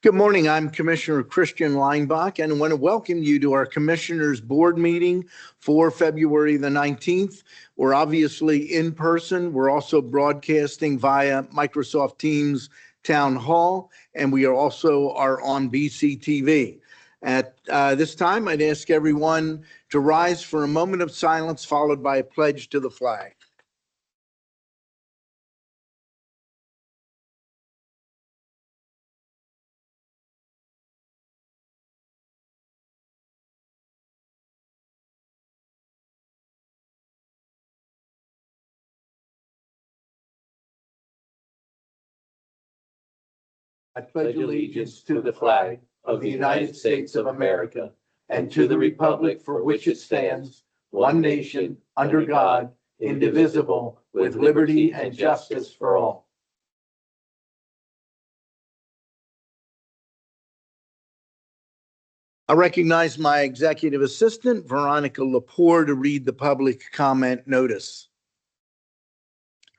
Good morning. I'm Commissioner Christian Leinbach, and I want to welcome you to our Commissioners Board meeting for February the 19th. We're obviously in person. We're also broadcasting via Microsoft Teams Town Hall, and we are also on BCTV. At this time, I'd ask everyone to rise for a moment of silence, followed by a pledge to the flag. I pledge allegiance to the flag of the United States of America and to the republic for which it stands, one nation, under God, indivisible, with liberty and justice for all. I recognize my executive assistant, Veronica Lepore, to read the public comment notice.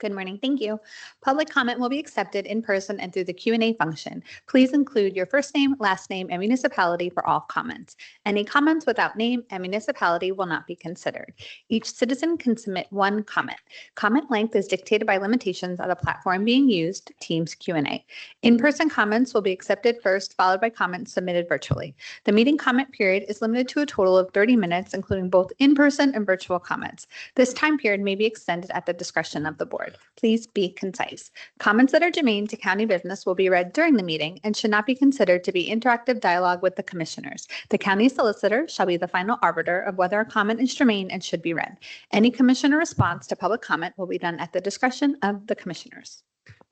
Good morning. Thank you. Public comment will be accepted in person and through the Q&A function. Please include your first name, last name, and municipality for all comments. Any comments without name and municipality will not be considered. Each citizen can submit one comment. Comment length is dictated by limitations of the platform being used, Teams Q&A. In-person comments will be accepted first, followed by comments submitted virtually. The meeting comment period is limited to a total of 30 minutes, including both in-person and virtual comments. This time period may be extended at the discretion of the board. Please be concise. Comments that are germane to county business will be read during the meeting and should not be considered to be interactive dialogue with the commissioners. The county solicitor shall be the final arbiter of whether a comment is germane and should be read. Any commissioner response to public comment will be done at the discretion of the commissioners.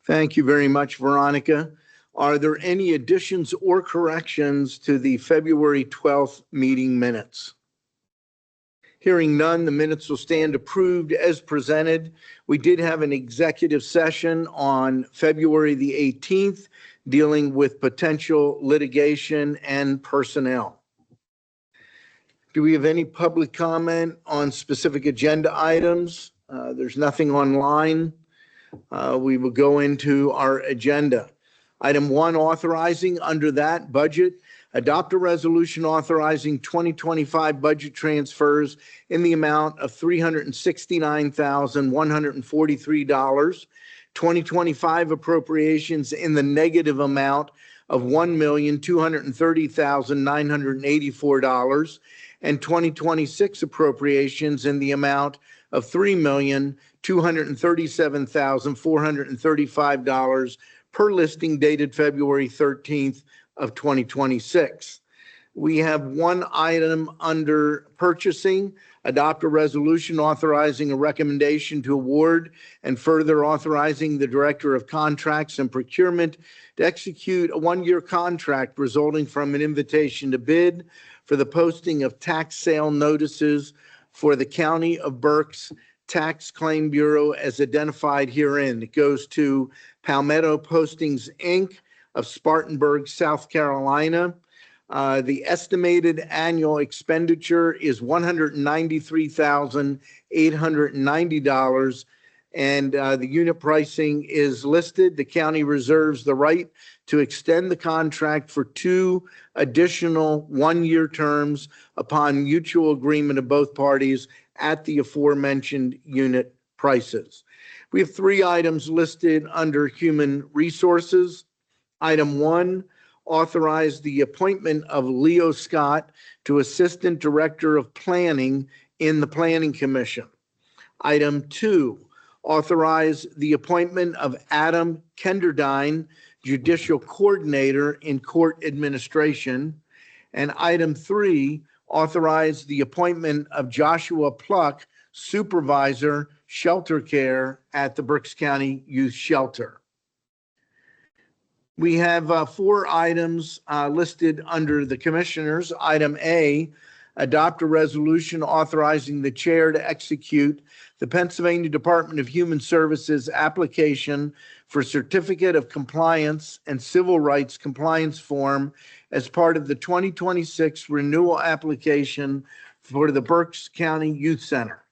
Thank you very much, Veronica. Are there any additions or corrections to the February 12th meeting minutes? Hearing none, the minutes will stand approved as presented. We did have an executive session on February the 18th dealing with potential litigation and personnel. Do we have any public comment on specific agenda items? There's nothing online. We will go into our agenda. Item 1, authorizing under that budget, adopt a resolution authorizing 2025 budget transfers in the amount of $369,143, 2025 appropriations in the negative amount of $1,230,984, and 2026 appropriations in the amount of $3,237,435 per listing dated February 13th of 2026. We have one item under purchasing, adopt a resolution authorizing a recommendation to award and further authorizing the Director of Contracts and Procurement to execute a one-year contract resulting from an invitation to bid for the posting of tax sale notices for the County of Berks Tax Claim Bureau as identified herein. It goes to Palmetto Postings, Inc. of Spartanburg, South Carolina. The estimated annual expenditure is $193,890, and the unit pricing is listed. The county reserves the right to extend the contract for 2 additional one-year terms upon mutual agreement of both parties at the aforementioned unit prices. We have 3 items listed under Human Resources. Item 1, authorize the appointment of Leo Scott to Assistant Director of Planning in the Planning Commission. Item 2, authorize the appointment of Adam Kenderdine, Judicial Coordinator in Court Administration. And item 3, authorize the appointment of Joshua Pluck, Supervisor, Shelter Care at the Berks County Youth Shelter. We have 4 items listed under the commissioners. Item A, adopt a resolution authorizing the chair to execute the Pennsylvania Department of Human Services application for Certificate of Compliance and Civil Rights Compliance Form as part of the 2026 renewal application for the Berks County Youth Center.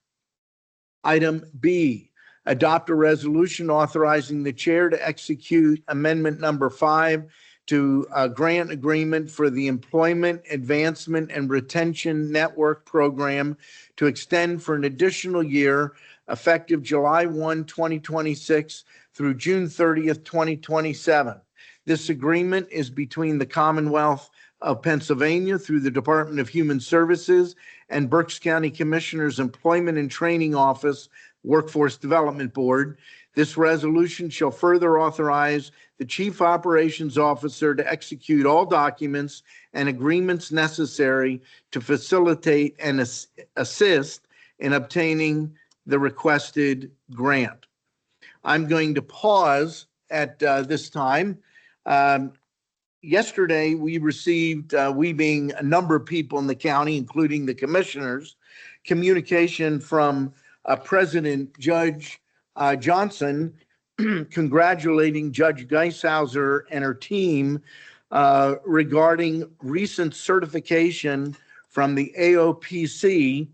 Item B, adopt a resolution authorizing the chair to execute amendment number 5 to a grant agreement for the Employment Advancement and Retention Network Program to extend for an additional year effective July 1, 2026 through June 30th, 2027. This agreement is between the Commonwealth of Pennsylvania through the Department of Human Services and Berks County Commissioner's Employment and Training Office Workforce Development Board. This resolution shall further authorize the Chief Operations Officer to execute all documents and agreements necessary to facilitate and assist in obtaining the requested grant. I'm going to pause at this time. Yesterday, we received, we being a number of people in the county, including the commissioners, communication from President Judge Johnson congratulating Judge Geishauser and her team regarding recent certification from the AOPC.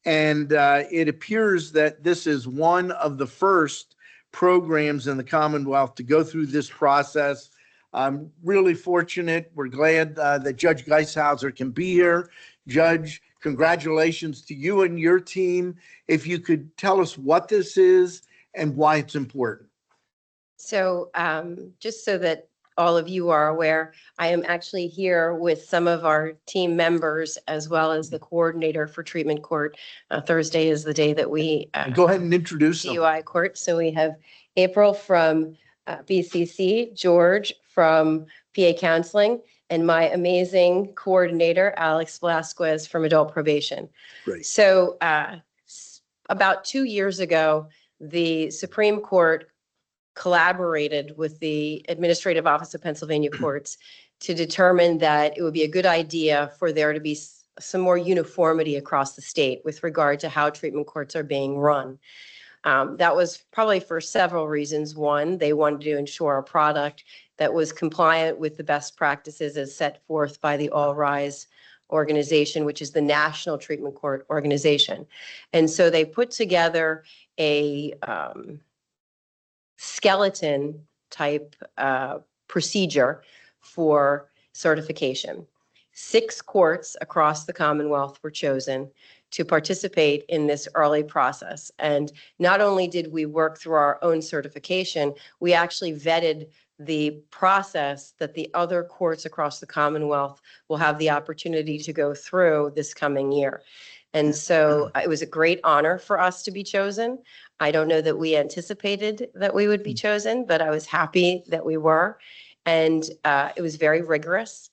And it appears that this is one of the first programs in the Commonwealth to go through this process. I'm really fortunate. We're glad that Judge Geishauser can be here. Judge, congratulations to you and your team. If you could tell us what this is and why it's important. So just so that all of you are aware, I am actually here with some of our team members as well as the coordinator for treatment court. Thursday is the day that we Go ahead and introduce them. DUI court. So we have April from BCC, George from PA Counseling, and my amazing coordinator, Alex Velasquez from Adult Probation. Great. So about 2 years ago, the Supreme Court collaborated with the Administrative Office of Pennsylvania Courts to determine that it would be a good idea for there to be some more uniformity across the state with regard to how treatment courts are being run. That was probably for several reasons. One, they wanted to ensure a product that was compliant with the best practices as set forth by the All Rise organization, which is the National Treatment Court organization. And so they put together a skeleton type procedure for certification. 6 courts across the Commonwealth were chosen to participate in this early process. And not only did we work through our own certification, we actually vetted the process that the other courts across the Commonwealth will have the opportunity to go through this coming year. And so it was a great honor for us to be chosen. I don't know that we anticipated that we would be chosen, but I was happy that we were. And it was very rigorous.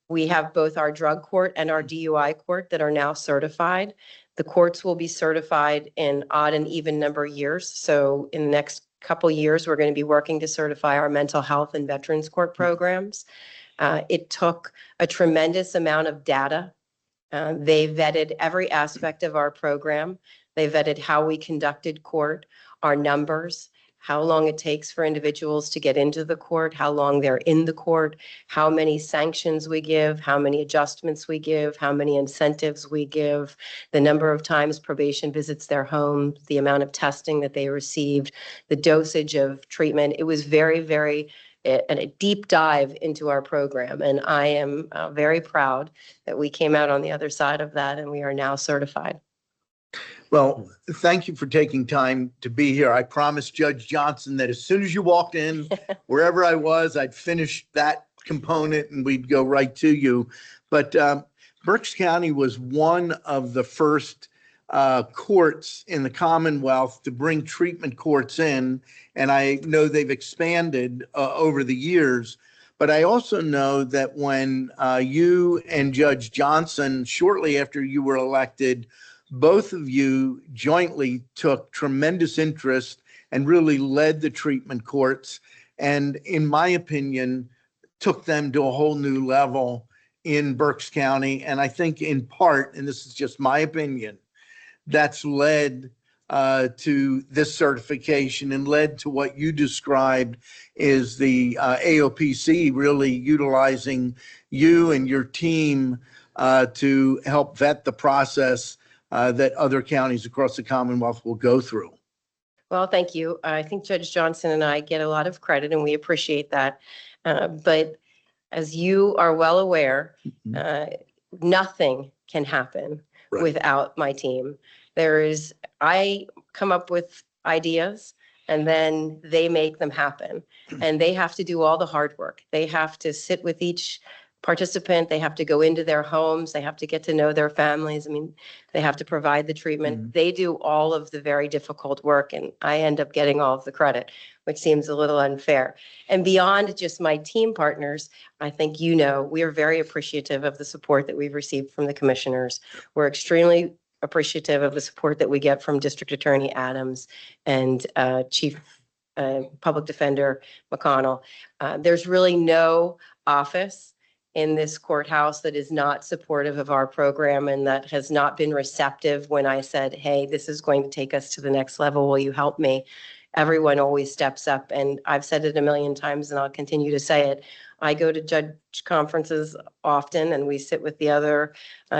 We have both our drug court and our DUI court that are now certified. The courts will be certified in odd and even number of years. So in the next couple years, we're going to be working to certify our mental health and veterans court programs. It took a tremendous amount of data. They vetted every aspect of our program. They vetted how we conducted court, our numbers, how long it takes for individuals to get into the court, how long they're in the court, how many sanctions we give, how many adjustments we give, how many incentives we give, the number of times probation visits their home, the amount of testing that they received, the dosage of treatment. It was very, very a deep dive into our program. And I am very proud that we came out on the other side of that and we are now certified. Well, thank you for taking time to be here. I promised Judge Johnson that as soon as you walked in, wherever I was, I'd finish that component and we'd go right to you. But Berks County was one of the first courts in the Commonwealth to bring treatment courts in. And I know they've expanded over the years. But I also know that when you and Judge Johnson, shortly after you were elected, both of you jointly took tremendous interest and really led the treatment courts. And in my opinion, took them to a whole new level in Berks County. And I think in part, and this is just my opinion, that's led to this certification and led to what you described is the AOPC really utilizing you and your team to help vet the process that other counties across the Commonwealth will go through. Well, thank you. I think Judge Johnson and I get a lot of credit and we appreciate that. But as you are well aware, Mhm. nothing can happen Right. without my team. I come up with ideas and then they make them happen. And they have to do all the hard work. They have to sit with each participant. They have to go into their homes. They have to get to know their families. I mean, they have to provide the treatment. Mhm. They do all of the very difficult work, and I end up getting all of the credit, which seems a little unfair. And beyond just my team partners, I think we are very appreciative of the support that we've received from the commissioners. We're extremely appreciative of the support that we get from District Attorney Adams and Chief Public Defender McConnell. There's really no office in this courthouse that is not supportive of our program and that has not been receptive when I said, hey, this is going to take us to the next level. Will you help me? Everyone always steps up. And I've said it a million times and I'll continue to say it. I go to judge conferences often and we sit with the other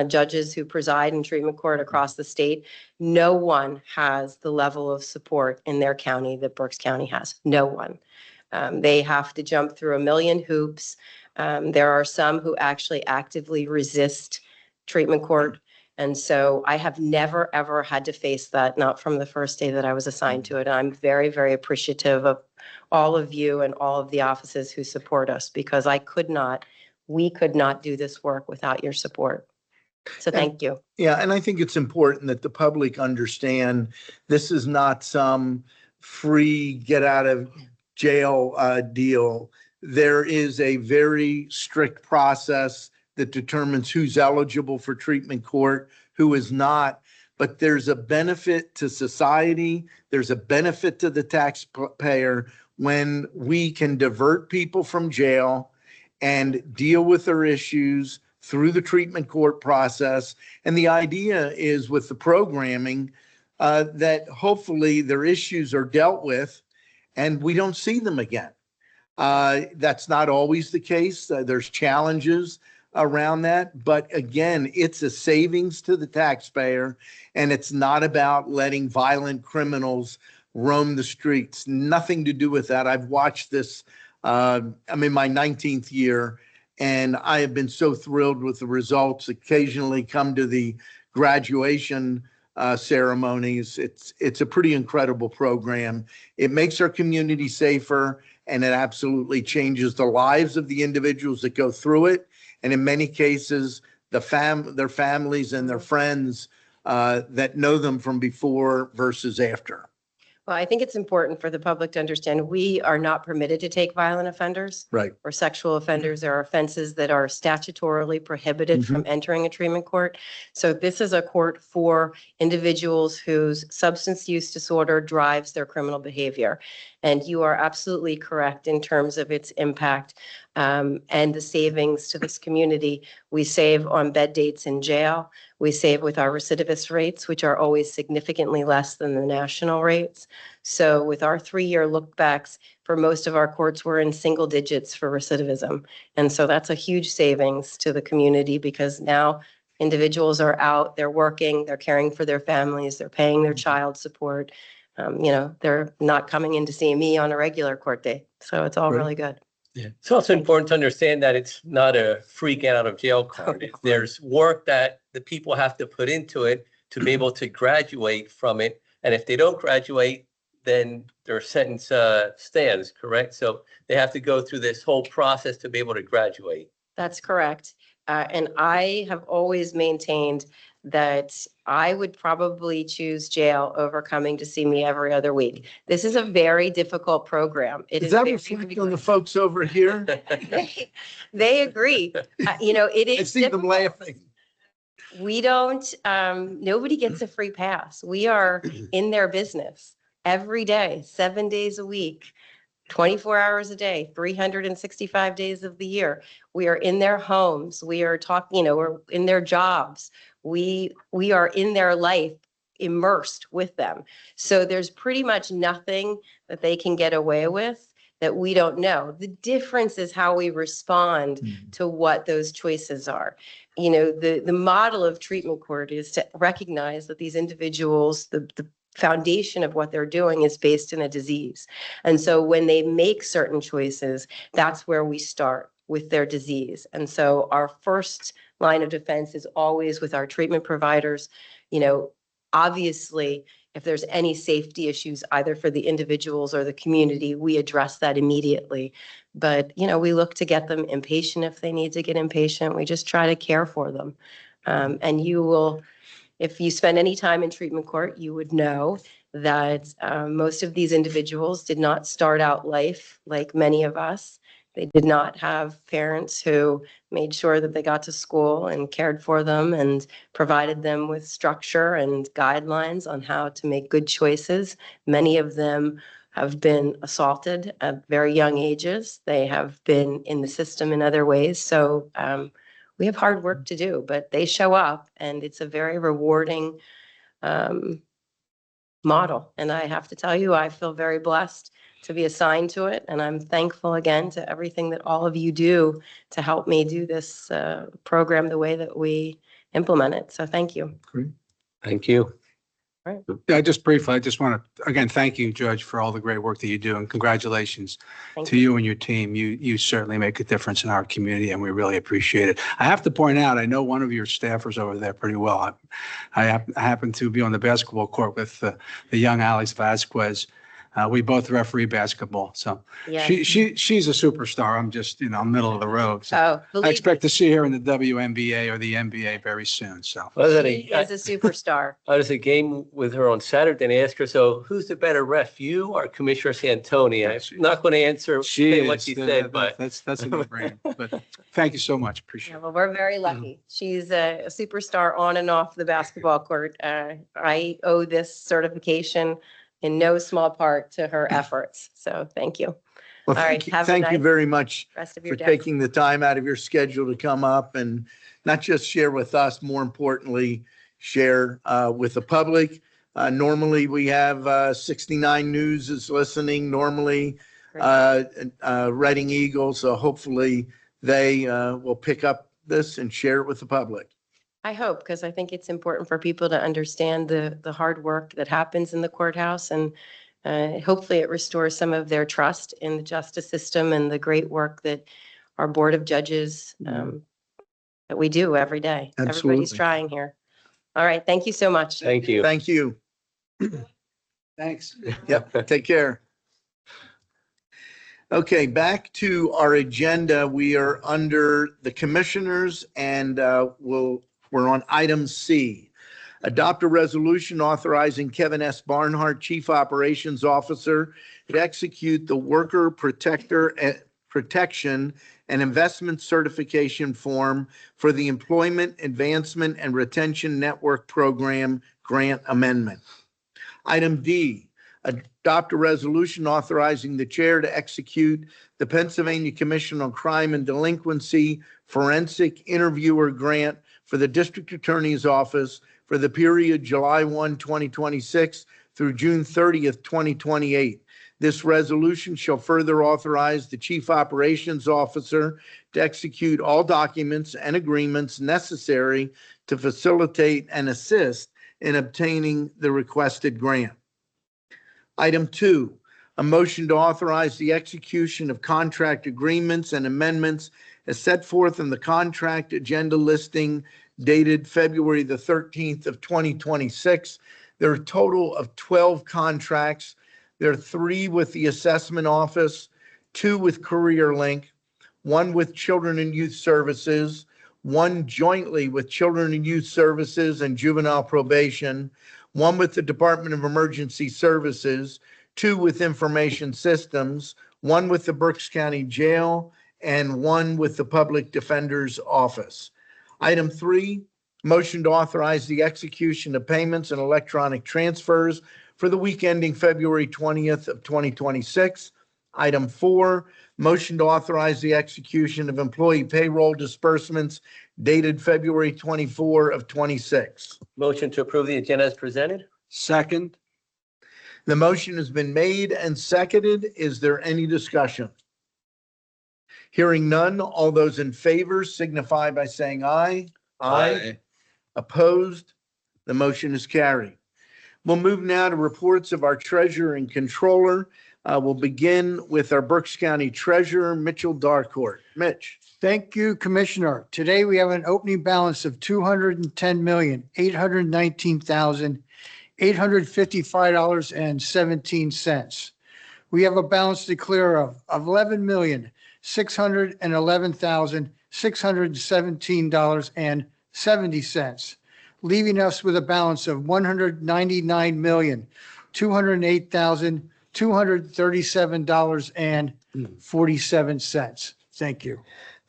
judges who preside in treatment court across the state. No one has the level of support in their county that Berks County has. No one. They have to jump through a million hoops. There are some who actually actively resist treatment court. And so I have never, ever had to face that, not from the first day that I was assigned to it. I'm very, very appreciative of all of you and all of the offices who support us because we could not do this work without your support. So thank you. Yeah, and I think it's important that the public understand this is not some free get out of jail deal. There is a very strict process that determines who's eligible for treatment court, who is not. But there's a benefit to society. There's a benefit to the taxpayer when we can divert people from jail and deal with their issues through the treatment court process. And the idea is with the programming that hopefully their issues are dealt with and we don't see them again. That's not always the case. There's challenges around that. But again, it's a savings to the taxpayer and it's not about letting violent criminals roam the streets. Nothing to do with that. I've watched this. I'm in my 19th year. And I have been so thrilled with the results. Occasionally come to the graduation ceremonies. It's a pretty incredible program. It makes our community safer and it absolutely changes the lives of the individuals that go through it. And in many cases, their families and their friends that know them from before versus after. Well, I think it's important for the public to understand we are not permitted to take violent offenders. Right. Or sexual offenders. There are offenses that are statutorily prohibited from entering a treatment court. So this is a court for individuals whose substance use disorder drives their criminal behavior. And you are absolutely correct in terms of its impact and the savings to this community. We save on bed dates in jail. We save with our recidivist rates, which are always significantly less than the national rates. So with our 3-year look backs, for most of our courts, we're in single digits for recidivism. And so that's a huge savings to the community because now individuals are out, they're working, they're caring for their families, they're paying their child support. They're not coming in to see me on a regular court day. So it's all Right. really good. Yeah. It's also important to understand that it's not a free get out of jail card. There's work that the people have to put into it to be able to graduate from it. And if they don't graduate, then their sentence stands, correct? So they have to go through this whole process to be able to graduate. That's correct. And I have always maintained that I would probably choose jail over coming to see me every other week. This is a very difficult program. It Does is that very reflect on the folks over here? They agree. It I is see them difficult. laughing. We don't, nobody gets a free pass. We are in their business every day, 7 days a week, 24 hours a day, 365 days of the year. We are in their homes. We are talking, we're in their jobs. We are in their life, immersed with them. So there's pretty much nothing that they can get away with that we don't know. The difference is how we respond to what those choices are. The model of treatment court is to recognize that these individuals, the foundation of what they're doing is based in a disease. And so when they make certain choices, that's where we start. with their disease. And so our first line of defense is always with our treatment providers. Obviously, if there's any safety issues, either for the individuals or the community, we address that immediately. But, we look to get them inpatient if they need to get inpatient. We just try to care for them. And you will, if you spend any time in treatment court, you would know that most of these individuals did not start out life like many of us. They did not have parents who made sure that they got to school and cared for them and provided them with structure and guidelines on how to make good choices. Many of them have been assaulted at very young ages. They have been in the system in other ways. So we have hard work to do, but they show up, and it's a very rewarding model. And I have to tell you, I feel very blessed to be assigned to it. And I'm thankful again to everything that all of you do to help me do this program the way that we implement it. So thank you. Thank you. Yeah, just briefly, I just want to, again, thank you, Judge, for all the great work that you do, and congratulations Thank to you and your team. You certainly make a difference in our community, and we really appreciate it. I have to point out, I know one of your staffers over there pretty well. I happen to be on the basketball court with the young Alex Vasquez. We both referee basketball, so Yes. she's a superstar. I'm just, middle of the road. So Oh, I believe expect to see her in the WNBA or the NBA very soon, so. I was at me, she is a superstar. I was at a game with her on Saturday, and I asked her, so who's the better ref, you or Commissioner Santoni? I'm not going to answer what she said, but That's a no-brainer. But thank you so much. Appreciate Yeah, it. well, we're very lucky. She's a superstar on and off the basketball court. I owe this certification in no small part to her efforts. So thank you. Well, All right, have a thank you nice very much Rest of for your day. taking the time out of your schedule to come up and not just share with us, more importantly, share with the public. Normally, we have 69 News is listening, normally Reading Eagle. So hopefully they will pick up this and share it with the public. I hope, because I think it's important for people to understand the hard work that happens in the courthouse, and hopefully it restores some of their trust in the justice system and the great work that our Board of Judges, that we do every day. Everybody's Absolutely. trying here. All right, thank you so much. thank you. Thank you. Thanks. Yep, take care. Okay, back to our agenda. We are under the commissioners, and we're on item C. Adopt a resolution authorizing Kevin S. Barnhart, Chief Operations Officer, to execute the Worker Protection and Investment Certification Form for the Employment Advancement and Retention Network Program Grant Amendment. Item D, adopt a resolution authorizing the chair to execute the Pennsylvania Commission on Crime and Delinquency Forensic Interviewer Grant for the District Attorney's Office for the period July 1, 2026 through June 30th, 2028. This resolution shall further authorize the Chief Operations Officer to execute all documents and agreements necessary to facilitate and assist in obtaining the requested grant. Item 2, a motion to authorize the execution of contract agreements and amendments as set forth in the contract agenda listing dated February the 13th of 2026. There are a total of 12 contracts. There are 3 with the Assessment Office, 2 with CareerLink, 1 with Children and Youth Services, 1 jointly with Children and Youth Services and Juvenile Probation, 1 with the Department of Emergency Services, 2 with Information Systems, 1 with the Berks County Jail, and 1 with the Public Defender's Office. Item 3, motion to authorize the execution of payments and electronic transfers for the week ending February 20th of 2026. Item 4, motion to authorize the execution of employee payroll disbursements dated February 24 of 26. Motion to approve the agenda as presented? Second. The motion has been made and seconded. Is there any discussion? Hearing none, all those in favor signify by saying aye. Opposed? The motion is carried. We'll move now to reports of our treasurer and controller. We'll begin with our Berks County Treasurer, Mitchell Darcourt. Mitch. Thank you, Commissioner. Today we have an opening balance of $210,819,855.17. We have a balance to clear of $11,611,617.70, leaving us with a balance of $199,208,237.47. Thank you.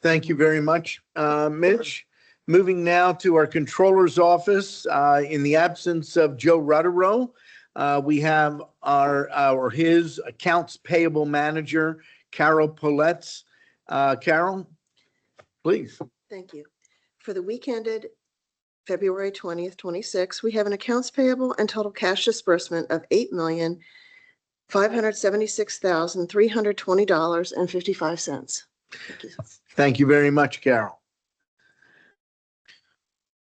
Thank you very much, Mitch. Moving now to our Controller's Office. In the absence of Joe Rutterow, we have his Accounts Payable Manager, Carol Poletz. Carol, please. Thank you. For the week ended February 20th, 26, we have an accounts payable and total cash disbursement of $8,576,320.55. Thank you. Thank you very much, Carol.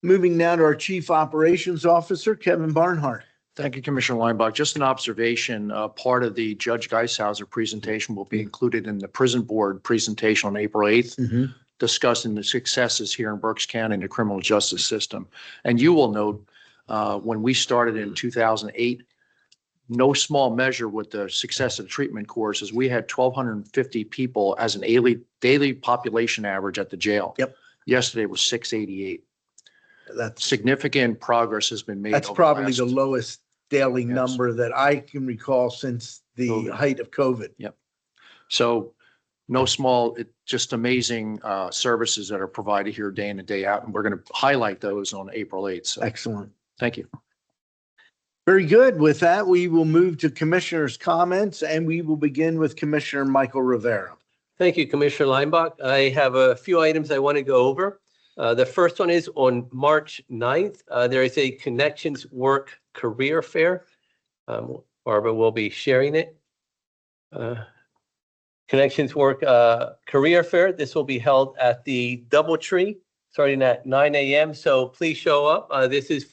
Moving now to our Chief Operations Officer, Kevin Barnhart. Thank you, Commissioner Linebaugh. Just an observation, part of the Judge Geishauser presentation will be included in the prison board presentation on April 8th, discussing the successes here in Berks County in the criminal justice system. And you will note, when we started in 2008, no small measure with the success of the treatment course is we had 1,250 people as an daily population average at the jail. Yep. Yesterday was 688. That's Significant progress has been made. That's over probably the last- lowest daily Yes. number that I can recall since the COVID. height of COVID. So no small, just amazing services that are provided here day in and day out. And we're going to highlight those on April 8th. So Excellent. thank you. Very good. With that, we will move to Commissioner's comments, and we will begin with Commissioner Michael Rivera. Thank you, Commissioner Linebaugh. I have a few items I want to go over. The first one is on March 9th. There is a Connections Work Career Fair. Barbara will be sharing it. Connections Work Career Fair. This will be held at the Doubletree starting at 9 a.m. So please show up. This is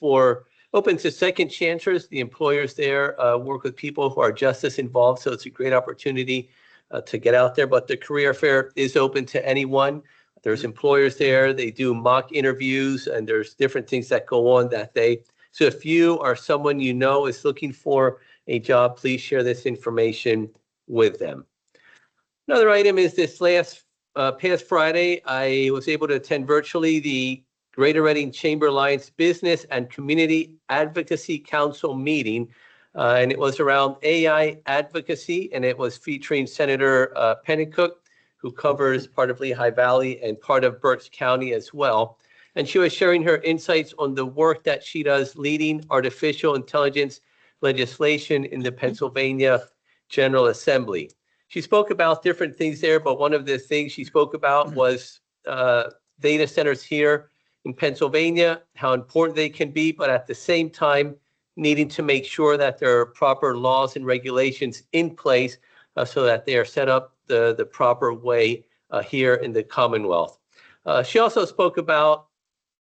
open to second chancers. The employers there work with people who are justice involved. So it's a great opportunity to get out there. But the career fair is open to anyone. There's employers there. They do mock interviews, and there's different things that go on that day. So if you or someone you know is looking for a job, please share this information with them. Another item is this past Friday, I was able to attend virtually the Greater Reading Chamber Alliance Business and Community Advocacy Council meeting. And it was around AI advocacy, and it was featuring Senator Pennicook, who covers part of Lehigh Valley and part of Berks County as well. And she was sharing her insights on the work that she does leading artificial intelligence legislation in the Pennsylvania General Assembly. She spoke about different things there, but one of the things she spoke about was data centers here in Pennsylvania, how important they can be, but at the same time, needing to make sure that there are proper laws and regulations in place so that they are set up the proper way here in the Commonwealth. She also spoke about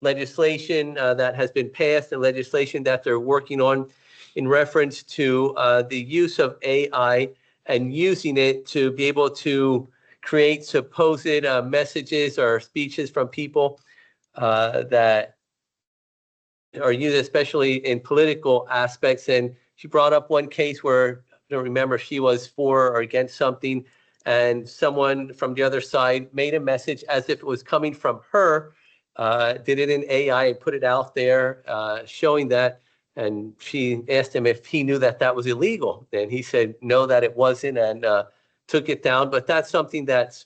legislation that has been passed and legislation that they're working on in reference to the use of AI and using it to be able to create supposed messages or speeches from people that are used especially in political aspects. And she brought up one case where, I don't remember if she was for or against something, and someone from the other side made a message as if it was coming from her, did it in AI and put it out there showing that. And she asked him if he knew that that was illegal. And he said, no, that it wasn't, and took it down. But that's something that's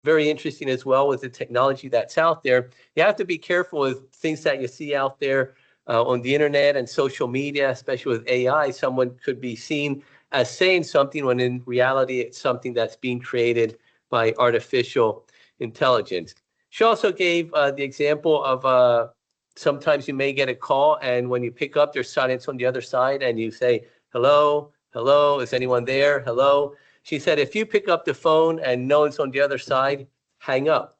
very interesting as well with the technology that's out there. You have to be careful with things that you see out there on the internet and social media, especially with AI. Someone could be seen as saying something when in reality it's something that's being created by artificial intelligence. She also gave the example of sometimes you may get a call, and when you pick up, there's silence on the other side, and you say, hello, hello, is anyone there? Hello. She said, if you pick up the phone and no one's on the other side, hang up.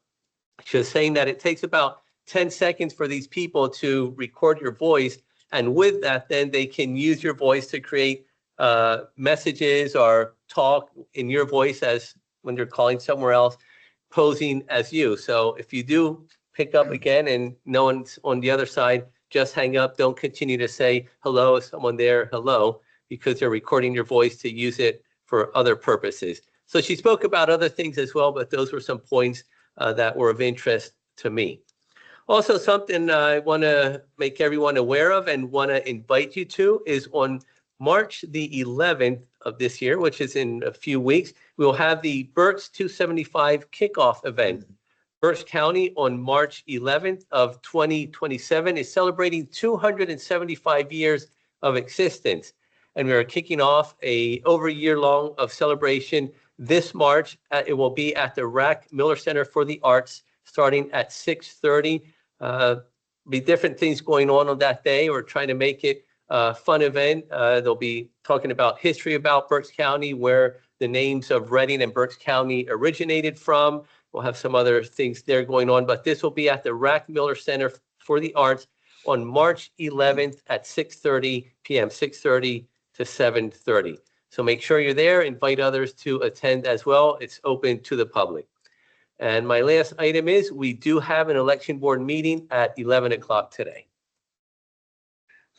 She was saying that it takes about 10 seconds for these people to record your voice. And with that, then they can use your voice to create messages or talk in your voice as when they're calling somewhere else posing as you. So if you do pick up again and no one's on the other side, just hang up. Don't continue to say hello. Is someone there? Hello, because they're recording your voice to use it for other purposes. So she spoke about other things as well, but those were some points that were of interest to me. Also, something I want to make everyone aware of and want to invite you to is on March the 11th of this year, which is in a few weeks, we'll have the Berks 275 kickoff event. Berks County on March 11th of 2027 is celebrating 275 years of existence. And we are kicking off over a year long of celebration this March. It will be at the Rack Miller Center for the Arts starting at 6:30. Be different things going on that day. We're trying to make it a fun event. They'll be talking about history about Berks County, where the names of Reading and Berks County originated from. We'll have some other things there going on, but this will be at the Rack Miller Center for the Arts on March 11th at 6:30 p.m., 6:30 to 7:30. So make sure you're there. Invite others to attend as well. It's open to the public. And my last item is we do have an election board meeting at 11 o'clock today.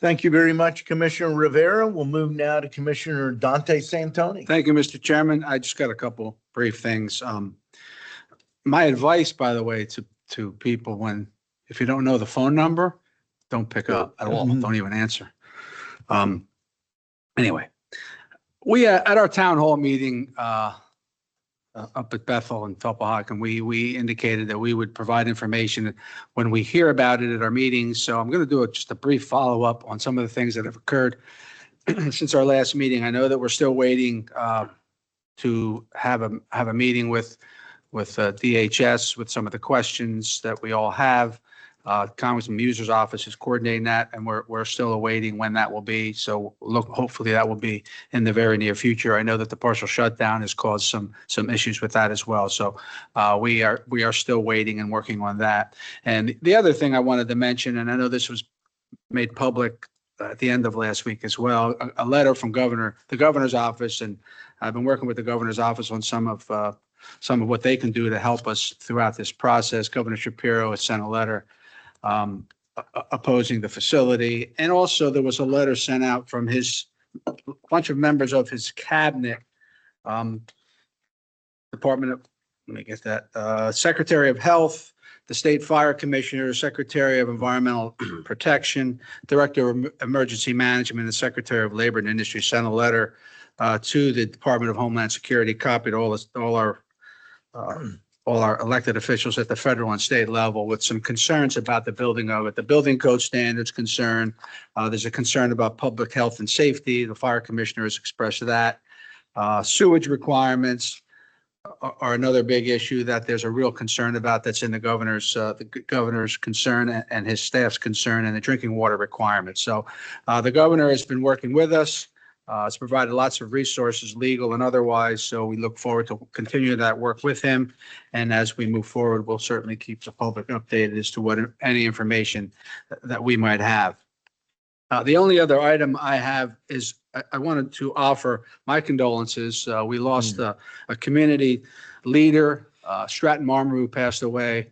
Thank you very much, Commissioner Rivera. We'll move now to Commissioner Dante Santoni. Thank you, Mr. Chairman. I just got a couple brief things. My advice, by the way, to people, if you don't know the phone number, don't pick up at all. Don't even answer. Anyway, we at our town hall meeting up at Bethel and Tulpehocken, we indicated that we would provide information when we hear about it at our meetings. So I'm going to do just a brief follow-up on some of the things that have occurred since our last meeting. I know that we're still waiting to have a meeting with DHS with some of the questions that we all have. Congressman Muser's office is coordinating that, and we're still awaiting when that will be. So hopefully that will be in the very near future. I know that the partial shutdown has caused some issues with that as well. So we are still waiting and working on that. And the other thing I wanted to mention, and I know this was made public at the end of last week as well, a letter from the governor's office, and I've been working with the governor's office on some of what they can do to help us throughout this process. Governor Shapiro has sent a letter opposing the facility. And also there was a letter sent out from a bunch of members of his cabinet, Department of, let me get that, Secretary of Health, the State Fire Commissioner, Secretary of Environmental Protection, Director of Emergency Management, and Secretary of Labor and Industry sent a letter to the Department of Homeland Security, copied all our elected officials at the federal and state level with some concerns about the building of it. The building code standards concern. There's a concern about public health and safety. The fire commissioner has expressed that. Sewage requirements are another big issue that there's a real concern about. That's in the governor's concern and his staff's concern, and the drinking water requirements. So the governor has been working with us. It's provided lots of resources, legal and otherwise, so we look forward to continue that work with him. And as we move forward, we'll certainly keep the public updated as to any information that we might have. The only other item I have is I wanted to offer my condolences. We lost a community leader, Stratton Marmaru, passed away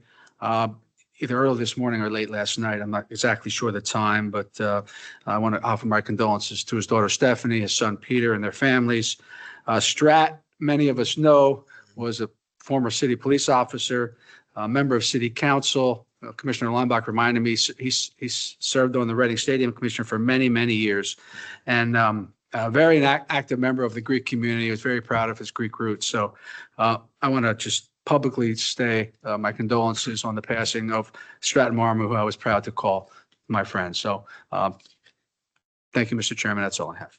either early this morning or late last night. I'm not exactly sure the time, but I want to offer my condolences to his daughter Stephanie, his son Peter, and their families. Strat, many of us know, was a former city police officer, a member of city council. Commissioner Leinbach reminded me he's served on the Reading Stadium Commission for many, many years, and a very active member of the Greek community. He was very proud of his Greek roots. So I want to just publicly say my condolences on the passing of Stratton Marmaru, who I was proud to call my friend. So thank you, Mr. Chairman. That's all I have.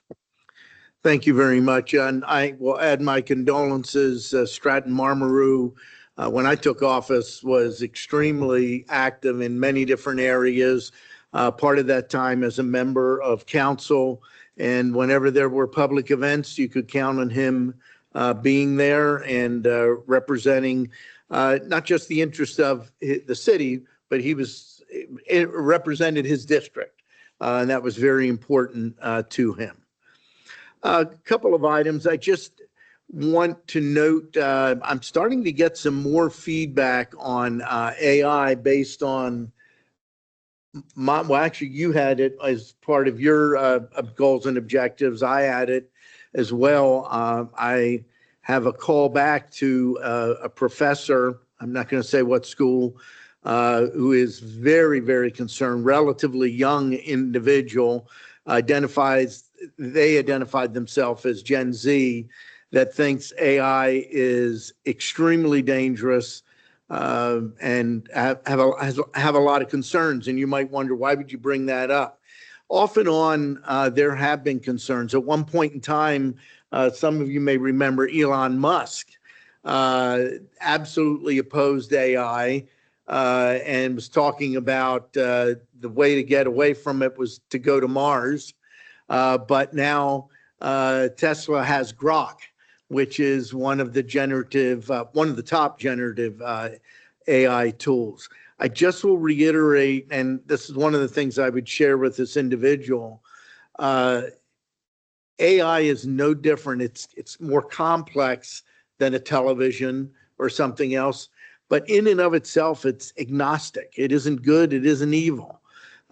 Thank you very much. And I will add my condolences. Stratton Marmaru, when I took office, was extremely active in many different areas. Part of that time as a member of council. And whenever there were public events, you could count on him being there and representing not just the interest of the city, but it represented his district. And that was very important to him. A couple of items. I just want to note, I'm starting to get some more feedback on AI based on well, actually, you had it as part of your goals and objectives. I had it as well. I have a call back to a professor, I'm not going to say what school, who is very, very concerned, relatively young individual, they identified themselves as Gen Z, that thinks AI is extremely dangerous, and have a lot of concerns. And you might wonder, why would you bring that up? Off and on, there have been concerns. At one point in time, some of you may remember Elon Musk absolutely opposed AI and was talking about the way to get away from it was to go to Mars. But now Tesla has Grok, which is one of the top generative AI tools. I just will reiterate, and this is one of the things I would share with this individual. AI is no different. It's more complex than a television or something else, but in and of itself, it's agnostic. It isn't good. It isn't evil.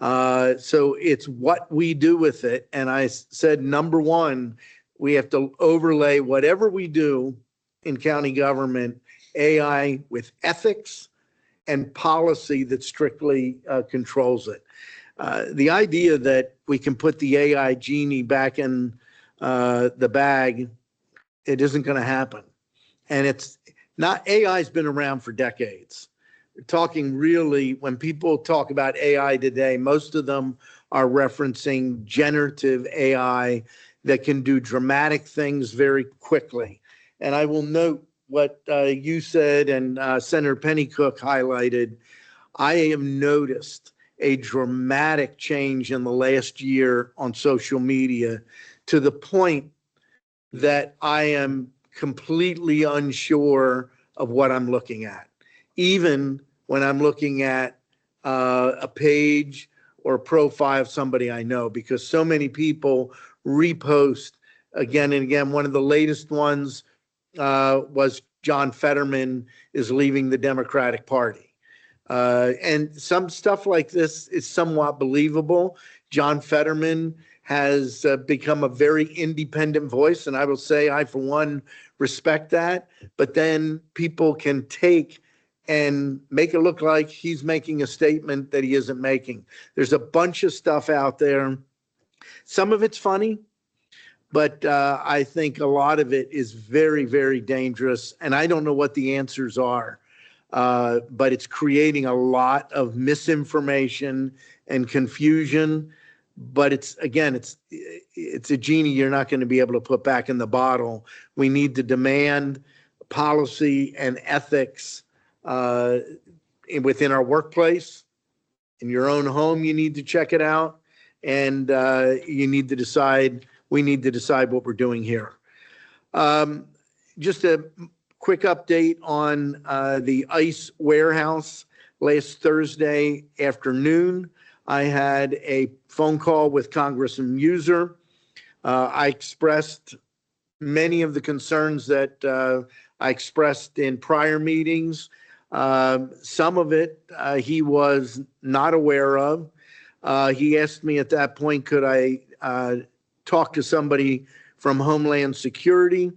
So it's what we do with it. And I said, number one, we have to overlay whatever we do in county government, AI, with ethics and policy that strictly controls it. The idea that we can put the AI genie back in the bag, it isn't going to happen. And it's not, AI's been around for decades. We're talking really, when people talk about AI today, most of them are referencing generative AI that can do dramatic things very quickly. And I will note what you said and Senator Pennycook highlighted. I have noticed a dramatic change in the last year on social media to the point that I am completely unsure of what I'm looking at. Even when I'm looking at a page or a profile of somebody I know, because so many people repost again and again. One of the latest ones was John Fetterman is leaving the Democratic Party. And some stuff like this is somewhat believable. John Fetterman has become a very independent voice, and I will say I, for one, respect that. But then people can take and make it look like he's making a statement that he isn't making. There's a bunch of stuff out there. Some of it's funny, but I think a lot of it is very, very dangerous. And I don't know what the answers are, but it's creating a lot of misinformation and confusion. But it's, again, it's a genie you're not going to be able to put back in the bottle. We need to demand policy and ethics within our workplace. In your own home, you need to check it out. And we need to decide what we're doing here. Just a quick update on the ICE warehouse. Last Thursday afternoon, I had a phone call with Congressman Muser. I expressed many of the concerns that I expressed in prior meetings. Some of it he was not aware of. He asked me at that point, could I talk to somebody from Homeland Security?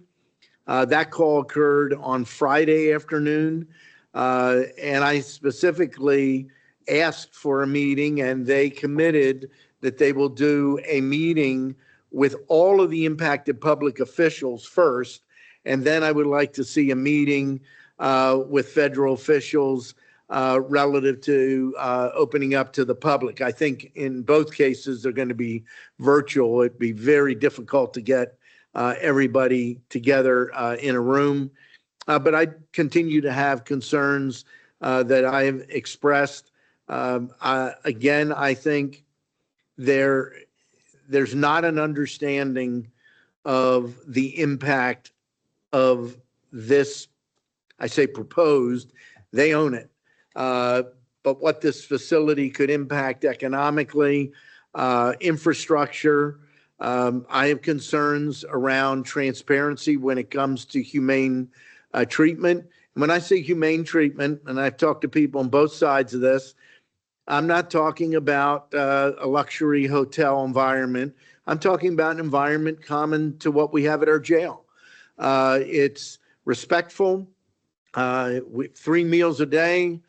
That call occurred on Friday afternoon. And I specifically asked for a meeting, and they committed that they will do a meeting with all of the impacted public officials first. And then I would like to see a meeting with federal officials relative to opening up to the public. I think in both cases, they're going to be virtual. It'd be very difficult to get everybody together in a room. But I continue to have concerns that I have expressed. Again, I think there's not an understanding of the impact of this. I say proposed, they own it. But what this facility could impact economically, infrastructure, I have concerns around transparency when it comes to humane treatment. When I say humane treatment, and I've talked to people on both sides of this, I'm not talking about a luxury hotel environment. I'm talking about an environment common to what we have at our jail. It's respectful, 3 meals a day,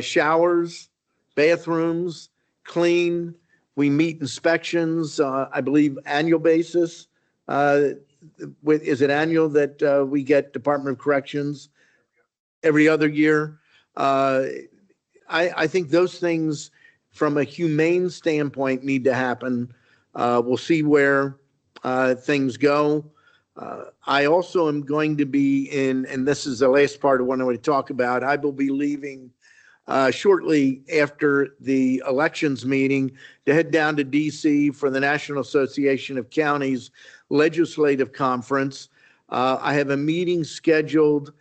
showers, bathrooms, clean. We meet inspections, I believe, annual basis. Is it annual that we get Department of Corrections every other year? I think those things from a humane standpoint need to happen. We'll see where things go. I also am going to be in, and this is the last part of what I want to talk about. I will be leaving shortly after the elections meeting to head down to DC for the National Association of Counties Legislative Conference. I have a meeting scheduled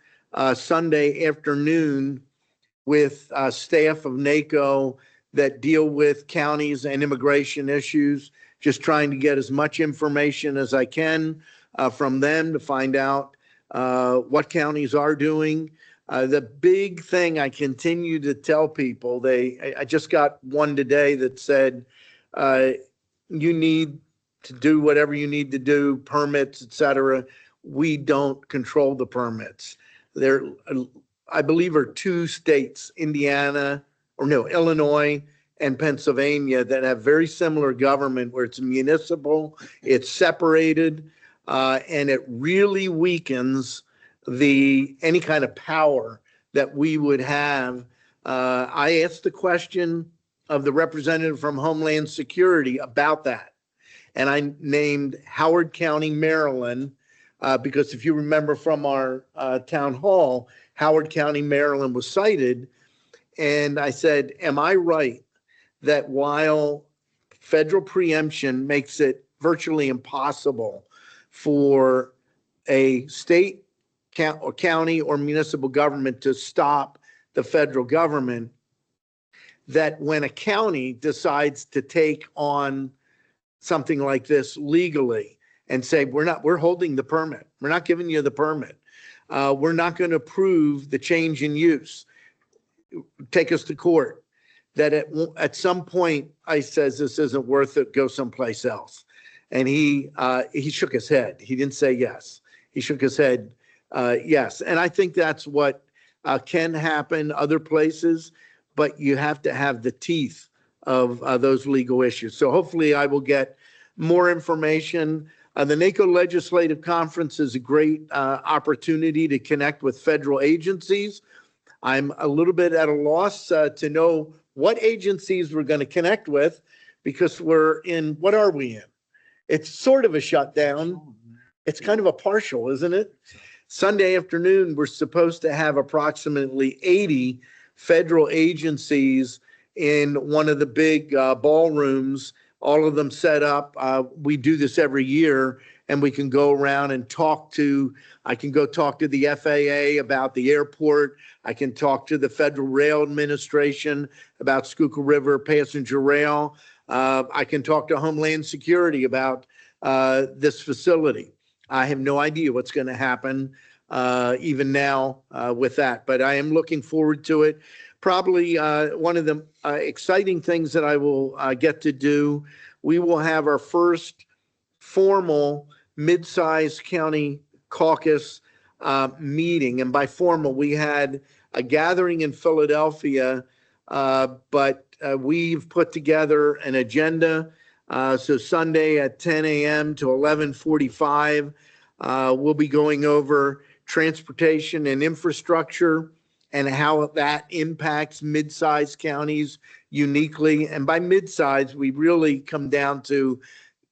Sunday afternoon with staff of NACO that deal with counties and immigration issues, just trying to get as much information as I can from them to find out what counties are doing. The big thing I continue to tell people, I just got one today that said, you need to do whatever you need to do, permits, et cetera. We don't control the permits. There, I believe, are 2 states, Illinois and Pennsylvania, that have very similar government where it's municipal, it's separated, and it really weakens any kind of power that we would have. I asked the question of the representative from Homeland Security about that, and I named Howard County, Maryland, because if you remember from our town hall, Howard County, Maryland was cited. And I said, am I right that while federal preemption makes it virtually impossible for a state, or county, or municipal government to stop the federal government, that when a county decides to take on something like this legally and say, we're holding the permit, we're not giving you the permit, we're not going to approve the change in use, take us to court, that at some point I says, this isn't worth it, go someplace else. And he shook his head. He didn't say yes. He shook his head, yes. And I think that's what can happen other places, but you have to have the teeth of those legal issues. So hopefully I will get more information. The NACO Legislative Conference is a great opportunity to connect with federal agencies. I'm a little bit at a loss to know what agencies we're going to connect with, because what are we in? It's sort of a shutdown. It's kind of a partial, isn't it? Sunday afternoon, we're supposed to have approximately 80 federal agencies in one of the big ballrooms, all of them set up. We do this every year, and we can go around and I can go talk to the FAA about the airport. I can talk to the Federal Rail Administration about Schuylkill River Passenger Rail. I can talk to Homeland Security about this facility. I have no idea what's going to happen even now with that, but I am looking forward to it. Probably one of the exciting things that I will get to do, we will have our first formal mid-sized county caucus meeting. And by formal, we had a gathering in Philadelphia, but we've put together an agenda. So Sunday at 10 a.m. to 11:45, we'll be going over transportation and infrastructure and how that impacts mid-sized counties uniquely. And by mid-size, we really come down to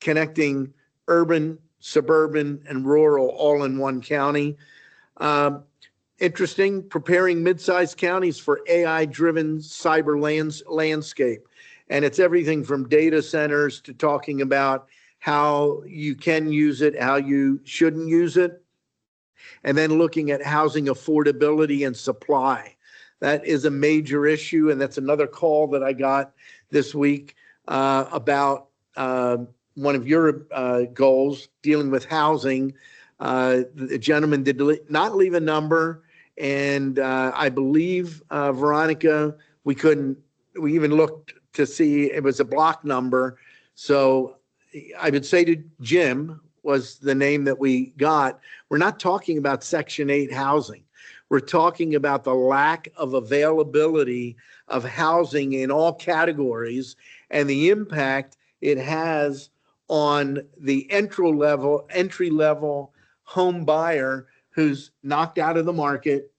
connecting urban, suburban, and rural all in one county. Interesting, preparing mid-sized counties for AI-driven cyber landscape. And it's everything from data centers to talking about how you can use it, how you shouldn't use it, and then looking at housing affordability and supply. That is a major issue, and that's another call that I got this week about one of your goals dealing with housing. The gentleman did not leave a number, and I believe, Veronica, we even looked to see it was a block number. So I would say to Jim was the name that we got. We're not talking about Section 8 housing. We're talking about the lack of availability of housing in all categories and the impact it has on the entry level home buyer who's knocked out of the market,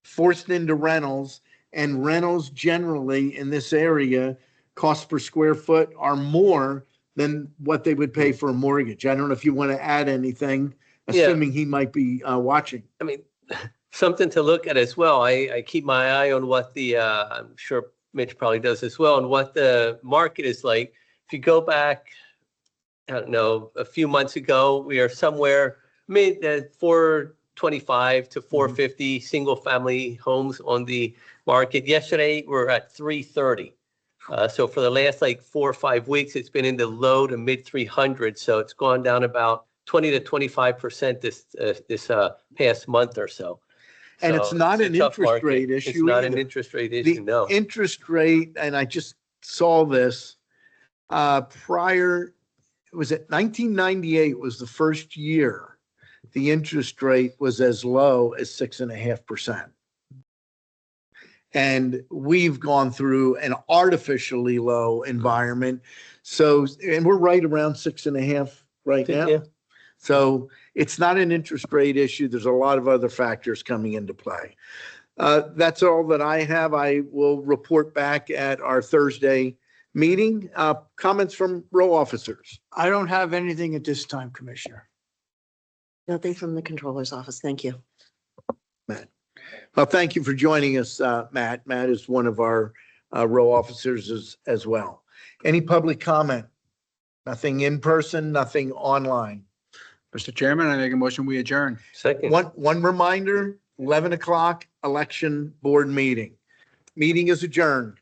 forced into rentals, and rentals generally in this area, cost per square foot are more than what they would pay for a mortgage. I don't know if you want to add anything, Yeah. assuming he might be watching. I mean, something to look at as well. I keep my eye on what the, I'm sure Mitch probably does as well, and what the market is like. If you go back, I don't know, a few months ago, we are somewhere mid 425 to 450 single family homes on the market. Yesterday, we're at 330. So for the last like 4 or 5 weeks, it's been in the low to mid 300s. So it's gone down about 20 to 25% this past month or so. And So it's not a an tough interest market. rate It's issue not an either. interest rate issue, no. The interest rate, and I just saw this prior, was it 1998 was the first year the interest rate was as low as 6.5%. And we've gone through an artificially low environment. So, and we're right around 6.5 right now. Yeah. So it's not an interest rate issue. There's a lot of other factors coming into play. That's all that I have. I will report back at our Thursday meeting. Comments from row officers? I don't have anything at this time, Commissioner. Nothing from the controller's office. Thank you. Matt. Well, thank you for joining us, Matt. Matt is one of our row officers as well. Any public comment? Nothing in person, nothing online. Mr. Chairman, I make a motion, we adjourn. Second. One reminder, 11 o'clock election board meeting. Meeting is adjourned.